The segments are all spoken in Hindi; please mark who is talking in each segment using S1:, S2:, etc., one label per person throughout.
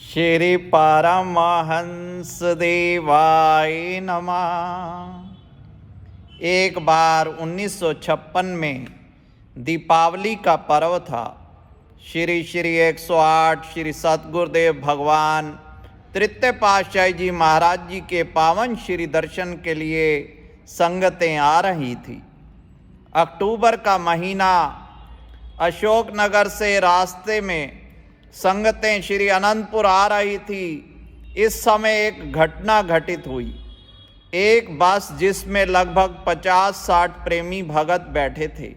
S1: श्री परमहंस देवाय नमः। एक बार 1956 में दीपावली का पर्व था। श्री 108 श्री सतगुरुदेव भगवान तृतीय पातशाही जी महाराज जी के पावन श्री दर्शन के लिए संगतें आ रही थी। अक्टूबर का महीना, अशोकनगर से रास्ते में संगतें श्री अनंतपुर आ रही थी। इस समय एक घटना घटित हुई। एक बस जिसमें लगभग 50-60 प्रेमी भगत बैठे थे,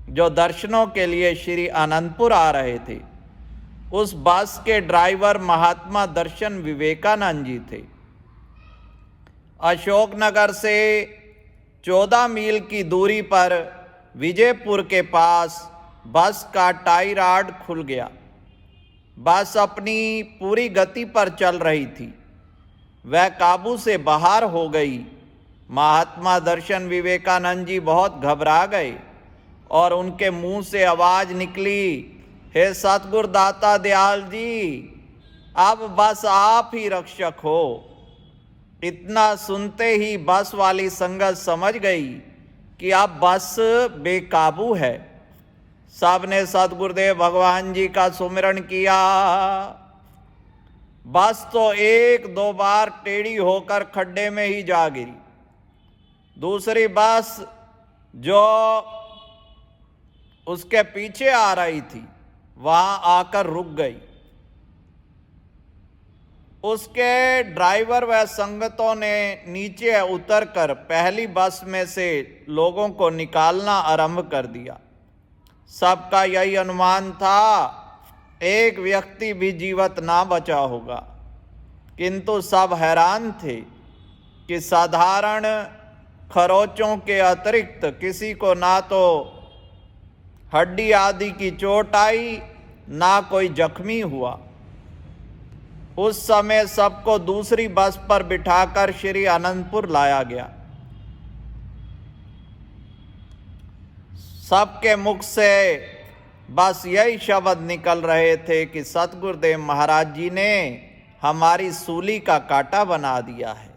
S1: जो दर्शनों के लिए श्री अनंतपुर आ रहे थे। उस बस के ड्राइवर महात्मा दर्शन विवेकानंद जी थे। अशोकनगर से 14 मील की दूरी पर विजयपुर के पास बस का टाई रॉड खुल गया। बस अपनी पूरी गति पर चल रही थी, वह काबू से बाहर हो गई। महात्मा दर्शन विवेकानंद जी बहुत घबरा गए और उनके मुंह से आवाज निकली, हे सतगुरु दाता दयाल जी, अब बस आप ही रक्षक हो। इतना सुनते ही बस वाली संगत समझ गई कि अब बस बेकाबू है। सबने सतगुरुदेव भगवान जी का सुमिरन किया। बस तो 1-2 बार टेढ़ी होकर खड्डे में ही जा गिरी। दूसरी बस जो उसके पीछे आ रही थी, वहां आकर रुक गई। उसके ड्राइवर व संगतों ने नीचे उतरकर पहली बस में से लोगों को निकालना आरंभ कर दिया। सबका यही अनुमान था, एक व्यक्ति भी जीवित ना बचा होगा। किंतु सब हैरान थे कि साधारण खरोचों के अतिरिक्त किसी को ना तो हड्डी आदि की चोट आई, ना कोई जख्मी हुआ। उस समय सबको दूसरी बस पर बिठाकर श्री अनंतपुर लाया गया। सबके मुख से बस यही शब्द निकल रहे थे कि सतगुरुदेव महाराज जी ने हमारी सूली का कांटा बना दिया है,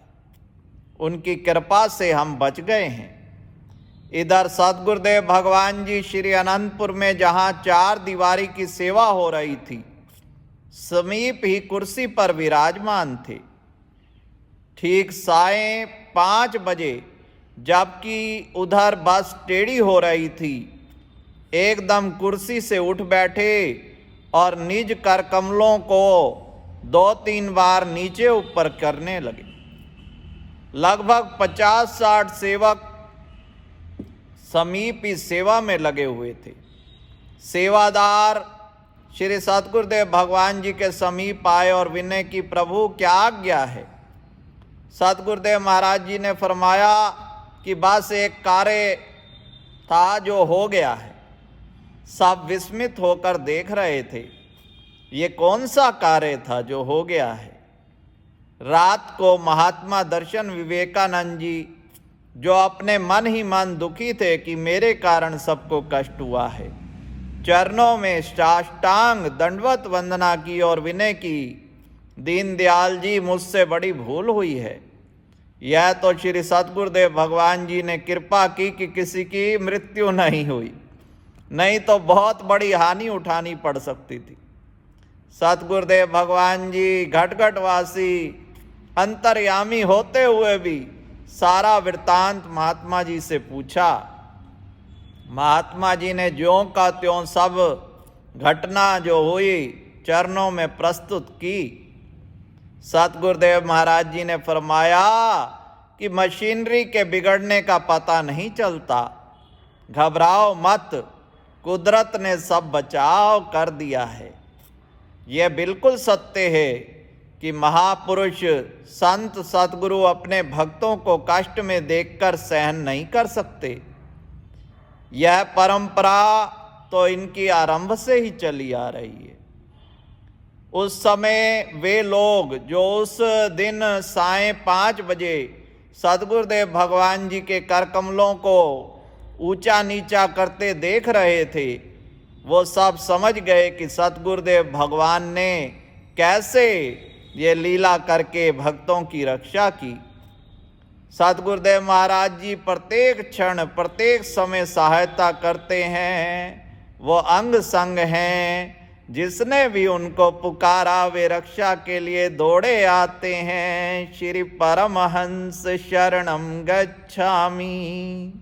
S1: उनकी कृपा से हम बच गए हैं। इधर सतगुरुदेव भगवान जी श्री अनंतपुर में जहां 4 दीवारी की सेवा हो रही थी, समीप ही कुर्सी पर विराजमान थे। ठीक 5:30 बजे, जबकि उधर बस टेढ़ी हो रही थी, एकदम कुर्सी से उठ बैठे और निज कर कमलों को 2-3 बार नीचे ऊपर करने लगे। लगभग 50-60 सेवक समीप ही सेवा में लगे हुए थे। सेवादार श्री सतगुरुदेव भगवान जी के समीप आए और विनय की, प्रभु क्या आज्ञा है। सतगुरुदेव महाराज जी ने फरमाया कि बस एक कार्य था जो हो गया है। सब विस्मित होकर देख रहे थे, ये कौन सा कार्य था जो हो गया है। रात को महात्मा दर्शन विवेकानंद जी, जो अपने मन ही मन दुखी थे कि मेरे कारण सबको कष्ट हुआ है, चरणों में साष्टांग दंडवत वंदना की और विनय की, दीनदयाल जी मुझसे बड़ी भूल हुई है। यह तो श्री सतगुरुदेव भगवान जी ने कृपा की कि किसी की मृत्यु नहीं हुई, नहीं तो बहुत बड़ी हानि उठानी पड़ सकती थी। सतगुरुदेव भगवान जी घटघटवासी अंतर्यामी होते हुए भी सारा वृत्तांत महात्मा जी से पूछा। महात्मा जी ने ज्यों का त्यों सब घटना जो हुई चरणों में प्रस्तुत की। सतगुरुदेव महाराज जी ने फरमाया कि मशीनरी के बिगड़ने का पता नहीं चलता, घबराओ मत, कुदरत ने सब बचाव कर दिया है। यह बिल्कुल सत्य है कि महापुरुष संत सतगुरु अपने भक्तों को कष्ट में देखकर सहन नहीं कर सकते। यह परंपरा तो इनकी आरंभ से ही चली आ रही है। उस समय वे लोग जो उस दिन 5:30 बजे सतगुरुदेव भगवान जी के कर कमलों को ऊंचा नीचा करते देख रहे थे, वो सब समझ गए कि सतगुरुदेव भगवान ने कैसे ये लीला करके भक्तों की रक्षा की। सतगुरुदेव महाराज जी प्रत्येक क्षण प्रत्येक समय सहायता करते हैं। वो अंग संग हैं, जिसने भी उनको पुकारा वे रक्षा के लिए दौड़े आते हैं। श्री परमहंस शरणम गच्छामि।